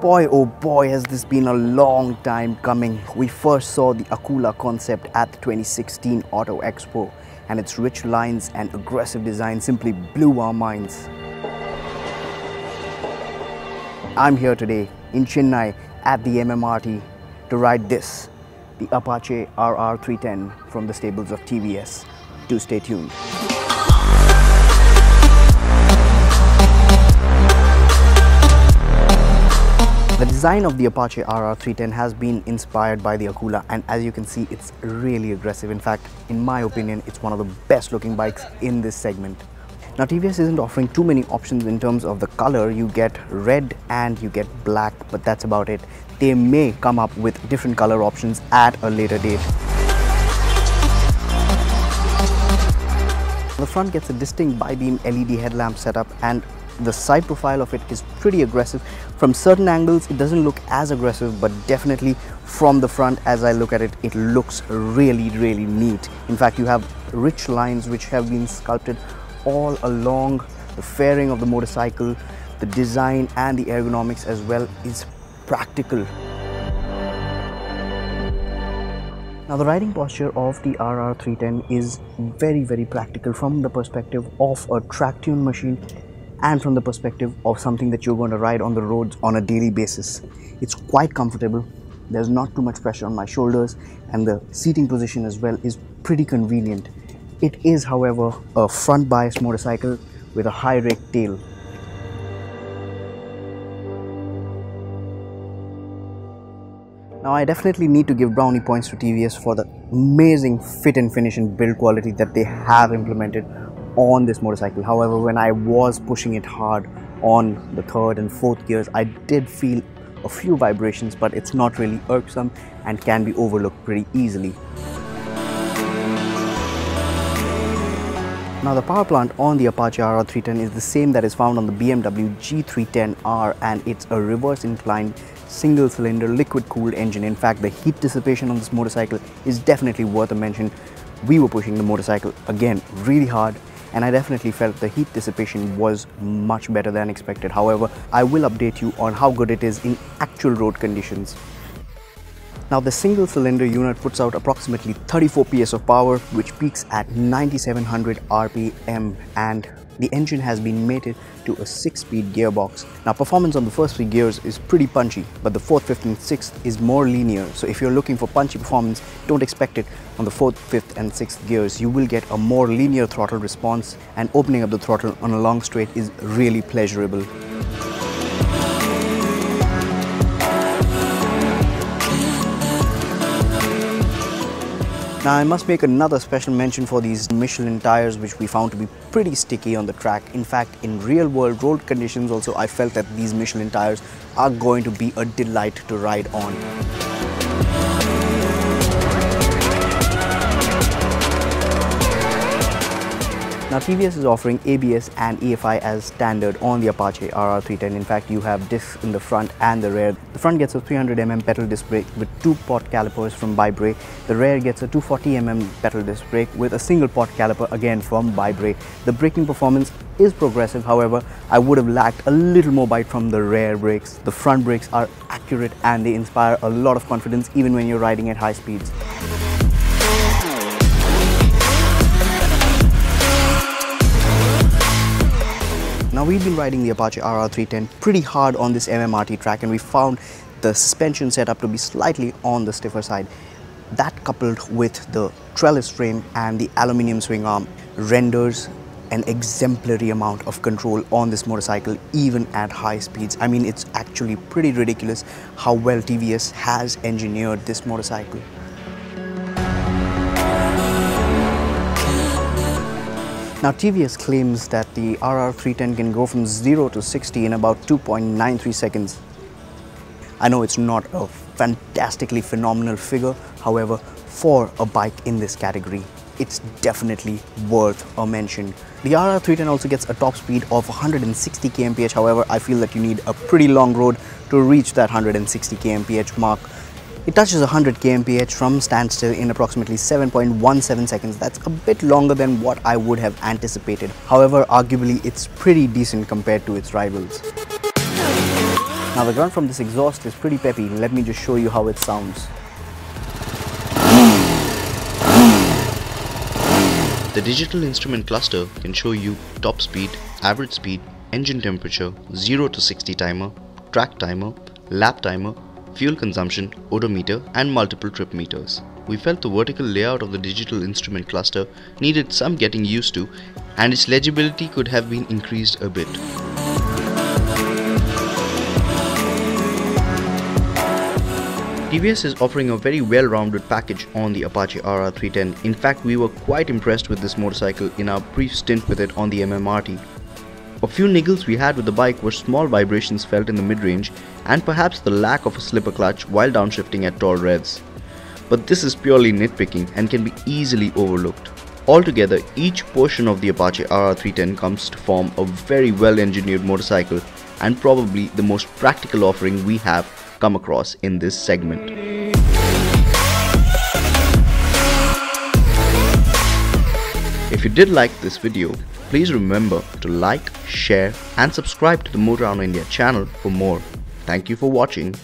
Boy, oh boy, has this been a long time coming. We first saw the Akula concept at the 2016 Auto Expo, and its rich lines and aggressive design simply blew our minds. I'm here today in Chennai at the MMRT to ride this, the Apache RR 310 from the stables of TVS. Do stay tuned. The design of the Apache RR 310 has been inspired by the Akula, and as you can see, it's really aggressive. In fact, in my opinion, it's one of the best looking bikes in this segment. Now, TVS isn't offering too many options in terms of the color. You get red and you get black, but that's about it. They may come up with different color options at a later date. The front gets a distinct bi-beam LED headlamp setup, and the side profile of it is pretty aggressive. From certain angles it doesn't look as aggressive, but definitely from the front, as I look at it, it looks really neat. In fact, you have rich lines which have been sculpted all along the fairing of the motorcycle. The design and the ergonomics as well is practical. Now, the riding posture of the RR 310 is very practical from the perspective of a track-tuned machine and from the perspective of something that you're going to ride on the roads on a daily basis. It's quite comfortable. There's not too much pressure on my shoulders, and the seating position as well is pretty convenient. It is, however, a front biased motorcycle with a high rake tail. Now, I definitely need to give brownie points to TVS for the amazing fit and finish and build quality that they have implemented on this motorcycle. However, when I was pushing it hard on the third and fourth gears, I did feel a few vibrations, but it's not really irksome and can be overlooked pretty easily. Now, the power plant on the Apache RR 310 is the same that is found on the BMW G310R, and it's a reverse inclined single cylinder liquid cooled engine. In fact, the heat dissipation on this motorcycle is definitely worth a mention. We were pushing the motorcycle again really hard, and I definitely felt the heat dissipation was much better than expected. However, I will update you on how good it is in actual road conditions. Now, the single cylinder unit puts out approximately 34 PS of power, which peaks at 9700 RPM, and the engine has been mated to a 6-speed gearbox. Now, performance on the first 3 gears is pretty punchy, but the 4th, 5th and 6th is more linear. So if you're looking for punchy performance, don't expect it on the 4th, 5th and 6th gears. You will get a more linear throttle response, and opening up the throttle on a long straight is really pleasurable. Now, I must make another special mention for these Michelin tires, which we found to be pretty sticky on the track. In fact, in real world road conditions also, I felt that these Michelin tires are going to be a delight to ride on. Now, TVS is offering ABS and EFI as standard on the Apache RR 310. In fact, you have discs in the front and the rear. The front gets a 300mm pedal disc brake with 2-pot calipers from Bybrake. The rear gets a 240mm pedal disc brake with a single-pot caliper again from Bybrake. The braking performance is progressive. However, I would have lacked a little more bite from the rear brakes. The front brakes are accurate and they inspire a lot of confidence even when you're riding at high speeds. Now, we've been riding the Apache RR 310 pretty hard on this MMRT track, and we found the suspension setup to be slightly on the stiffer side. That, coupled with the trellis frame and the aluminium swing arm, renders an exemplary amount of control on this motorcycle even at high speeds. I mean, it's actually pretty ridiculous how well TVS has engineered this motorcycle. Now, TVS claims that the RR 310 can go from 0 to 60 in about 2.93 seconds. I know it's not a fantastically phenomenal figure, however, for a bike in this category, it's definitely worth a mention. The RR 310 also gets a top speed of 160 kmph. However, I feel that you need a pretty long road to reach that 160 kmph mark. It touches 100 kmph from standstill in approximately 7.17 seconds. That's a bit longer than what I would have anticipated. However, arguably it's pretty decent compared to its rivals. Now the grunt from this exhaust is pretty peppy. Let me just show you how it sounds. The digital instrument cluster can show you top speed, average speed, engine temperature, 0 to 60 timer, track timer, lap timer, fuel consumption, odometer and multiple trip meters. We felt the vertical layout of the digital instrument cluster needed some getting used to, and its legibility could have been increased a bit. TVS is offering a very well-rounded package on the Apache RR 310. In fact, we were quite impressed with this motorcycle in our brief stint with it on the MMRT. A few niggles we had with the bike were small vibrations felt in the mid-range and perhaps the lack of a slipper clutch while downshifting at tall revs. But this is purely nitpicking and can be easily overlooked. Altogether, each portion of the Apache RR 310 comes to form a very well-engineered motorcycle and probably the most practical offering we have come across in this segment. If you did like this video, please remember to like, share and subscribe to the Motown India channel for more. Thank you for watching.